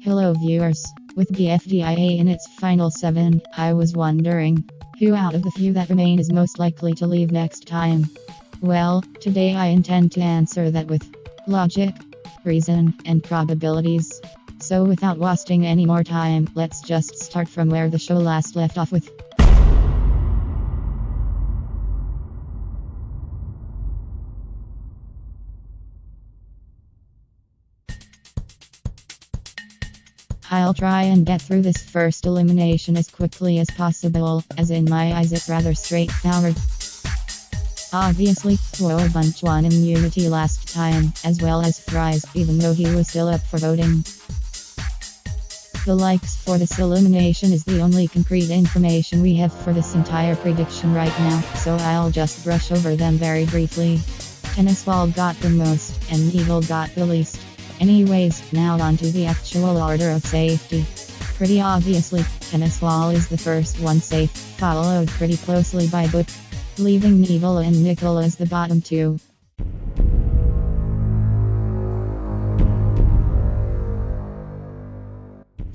Hello viewers, with BFDIA in its final 7, I was wondering, who out of the few that remain is most likely to leave next time? Well, today I intend to answer that with logic, reason, and probabilities. So without wasting any more time, let's just start from where the show last left off with. I'll try and get through this first elimination as quickly as possible, as in my eyes it's rather straightforward. Obviously, Whoa Bunch won immunity last time, as well as Fries, even though he was still up for voting. The likes for this elimination is the only concrete information we have for this entire prediction right now, so I'll just brush over them very briefly. Tennis Ball got the most, and Needle got the least. Anyways, now on to the actual order of safety. Pretty obviously, Tennis Ball is the first one safe, followed pretty closely by Book, leaving Needle and Nickel as the bottom two.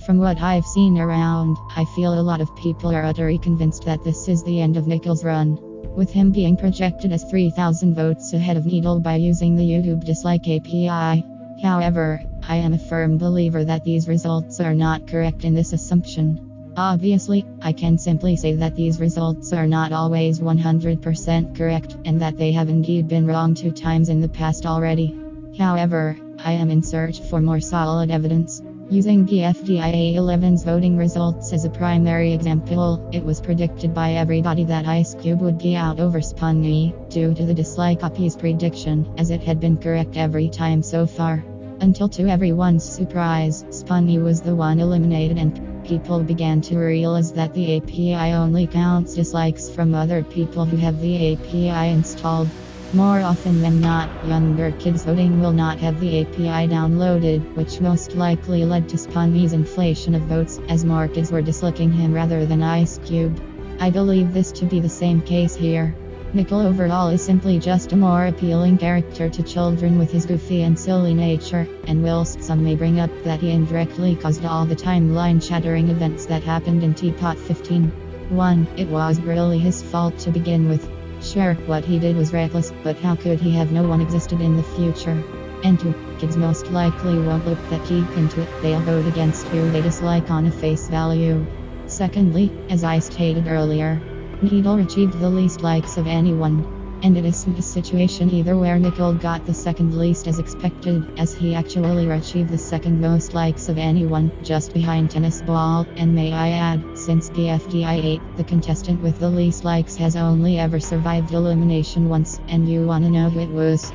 From what I've seen around, I feel a lot of people are utterly convinced that this is the end of Nickel's run, with him being projected as 3,000 votes ahead of Needle by using the YouTube dislike API. However, I am a firm believer that these results are not correct in this assumption. Obviously, I can simply say that these results are not always 100% correct, and that they have indeed been wrong 2 times in the past already. However, I am in search for more solid evidence. Using BFDIA 11's voting results as a primary example, it was predicted by everybody that Ice Cube would be out over Spunny, due to the dislike copy's prediction, as it had been correct every time so far. Until to everyone's surprise, Spunny was the one eliminated and people began to realize that the API only counts dislikes from other people who have the API installed. More often than not, younger kids voting will not have the API downloaded, which most likely led to Spunny's inflation of votes, as more kids were disliking him rather than Ice Cube. I believe this to be the same case here. Nickel overall is simply just a more appealing character to children with his goofy and silly nature, and whilst some may bring up that he indirectly caused all the timeline-shattering events that happened in Teapot 15-1, it was really his fault to begin with. Sure, what he did was reckless, but how could he have no one existed in the future? And 2, kids most likely won't look that deep into it, they'll vote against who they dislike on a face value. Secondly, as I stated earlier, Needle achieved the least likes of anyone. And it isn't a situation either where Nickel got the second least as expected, as he actually achieved the second most likes of anyone, just behind Tennis Ball, and may I add, since BFDI 8, the contestant with the least likes has only ever survived elimination once, and you wanna know who it was?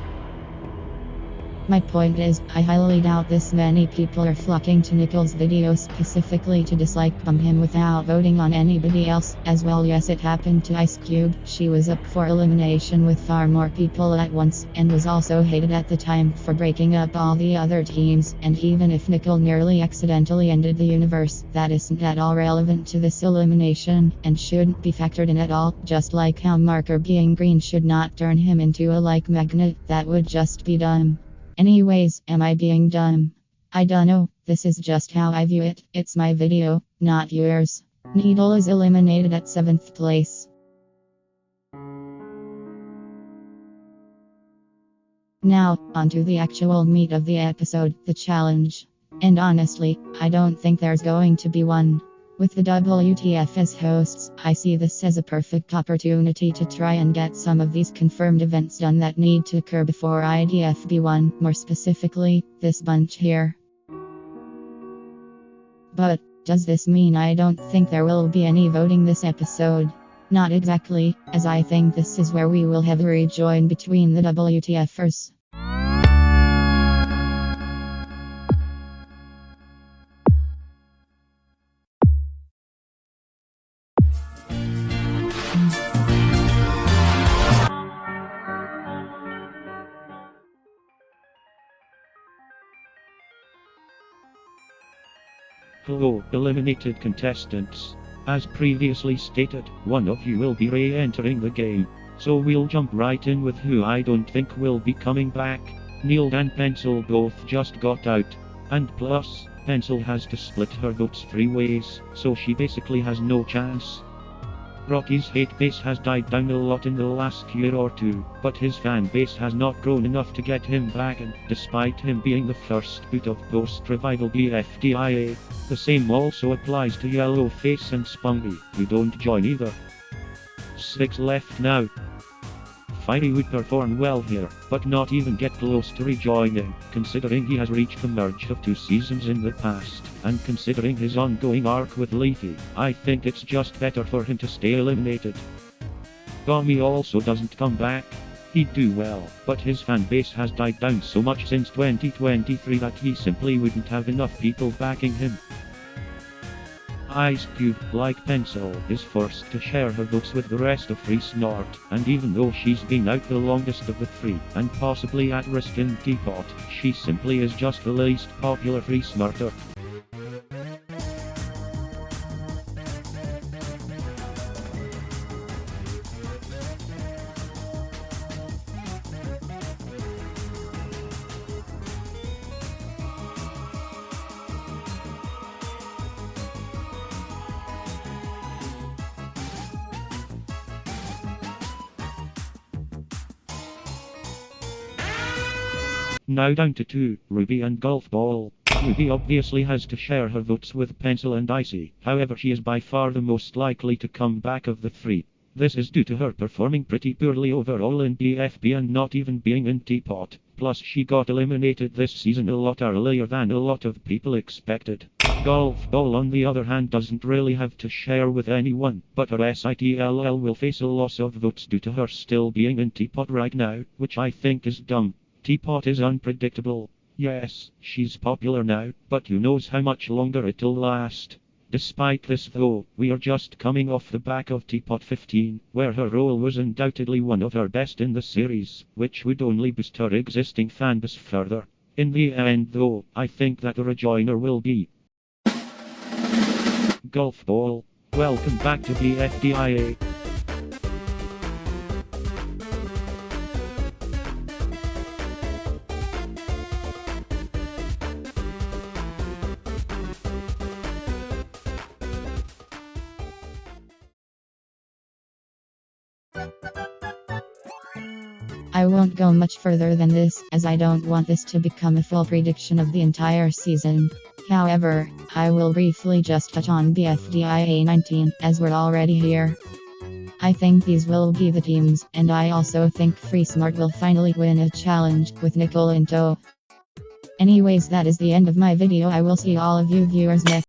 My point is, I highly doubt this many people are flocking to Nickel's videos specifically to dislike him without voting on anybody else, as well. Yes, it happened to Ice Cube, she was up for elimination with far more people at once, and was also hated at the time for breaking up all the other teams, and even if Nickel nearly accidentally ended the universe, that isn't at all relevant to this elimination, and shouldn't be factored in at all, just like how marker being green should not turn him into a like magnet, that would just be dumb. Anyways, am I being dumb? I dunno, this is just how I view it, it's my video, not yours. Needle is eliminated at 7th place. Now, onto the actual meat of the episode, the challenge. And honestly, I don't think there's going to be one. With the WTF as hosts, I see this as a perfect opportunity to try and get some of these confirmed events done that need to occur before IDFB 1, more specifically, this bunch here. But, does this mean I don't think there will be any voting this episode? Not exactly, as I think this is where we will have a rejoin between the WTFers. Hello, eliminated contestants. As previously stated, one of you will be re-entering the game, so we'll jump right in with who I don't think will be coming back. Neil and Pencil both just got out, and plus, Pencil has to split her votes 3 ways, so she basically has no chance. Rocky's hate base has died down a lot in the last year or two, but his fan base has not grown enough to get him back in, despite him being the first boot of post-revival BFDIA. The same also applies to Yellowface and Spunky, who don't join either. 6 left now. Fiery would perform well here, but not even get close to rejoining, considering he has reached the merge of 2 seasons in the past, and considering his ongoing arc with Leafy, I think it's just better for him to stay eliminated. Gummy also doesn't come back. He'd do well, but his fan base has died down so much since 2023 that he simply wouldn't have enough people backing him. Ice Cube, like Pencil, is forced to share her votes with the rest of Free Snort, and even though she's been out the longest of the 3, and possibly at risk in Teapot, she simply is just the least popular Free Snorter. Now down to 2, Ruby and Golf Ball. Ruby obviously has to share her votes with Pencil and Icy, however she is by far the most likely to come back of the 3. This is due to her performing pretty poorly overall in BFB and not even being in Teapot, plus she got eliminated this season a lot earlier than a lot of people expected. Golf Ball on the other hand doesn't really have to share with anyone, but her SITLL will face a loss of votes due to her still being in Teapot right now, which I think is dumb. Teapot is unpredictable. Yes, she's popular now, but who knows how much longer it'll last. Despite this though, we are just coming off the back of Teapot 15, where her role was undoubtedly one of her best in the series, which would only boost her existing fanbase further. In the end though, I think that the rejoiner will be Golf Ball. Welcome back to BFDIA. I won't go much further than this, as I don't want this to become a full prediction of the entire season. However, I will briefly just touch on BFDIA 19, as we're already here. I think these will be the teams, and I also think Free Smart will finally win a challenge, with Nicole in tow. Anyways, that is the end of my video. I will see all of you viewers next.